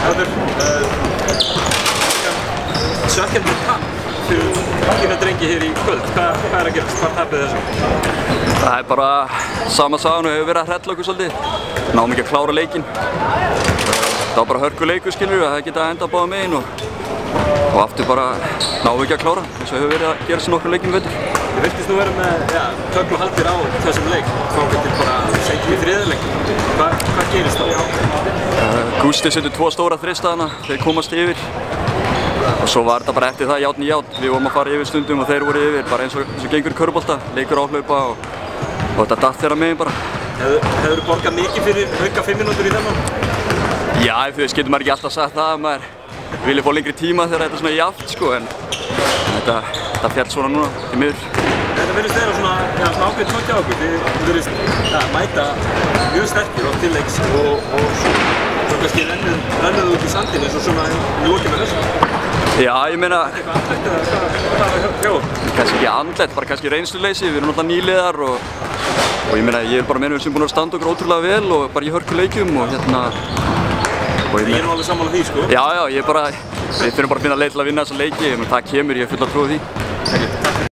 Hörður, svekkjandi tap fyrir þína drengi hér í kvöld. Hvað að gerast? Hvað tapið þessu? Það bara sama sagan og hefur verið að hrella okkur svolítið. Náum ekki að klára leikinn. Það var bara hörkuleikur, skilur við, að það geta enda báða megin og aftur bara náum við ekki að klára eins og hefur verið að gera sér nokkur leikinn vetur. Þið virtist nú vera með tögl og haldir á þessum leik. Þá getur bara segjum í þriðleik. Hvað gerist þá? Gústi setur 2 stóra þristana, þeir komast yfir. Og svo var þetta bara eftir það járn í járn. Við vorum að fara yfir stundum og þeir voru yfir, bara eins og gengur í körfubolta, leikur áhlaupa og þetta datt þeirra megin bara. Hefurðu borgað mikið fyrir auka 5 mínútur í þennan? Já, þú veist, getur maður ekki alltaf sagt það að maður vilja fá lengri tíma þegar þetta er svona jafnt, sko, en þetta fjall svona núna, í miður. Þetta verðist vera svona ákveðin tótt hjá okkur. Þið verðist mæta mjög sterkir á tilleiks og svo kannski rennuðu út í sandinn eins og svona í lokin með þessu. Já, ég meina... Eitthvað andlegt eða hvað er hjá okkur? Kannski ekki andlegt, bara kannski reynsluleysi. Við erum náttúrulega nýliðar og ég meina, ég bara meina við sem búin að standa okkur ótrúlega vel og bara í hörkuleikjum og Ég er nú alveg sammála því, sko. Já, við þurfum bara að finna leið til að vinna þessa leiki, það kemur, ég er full að trúa því.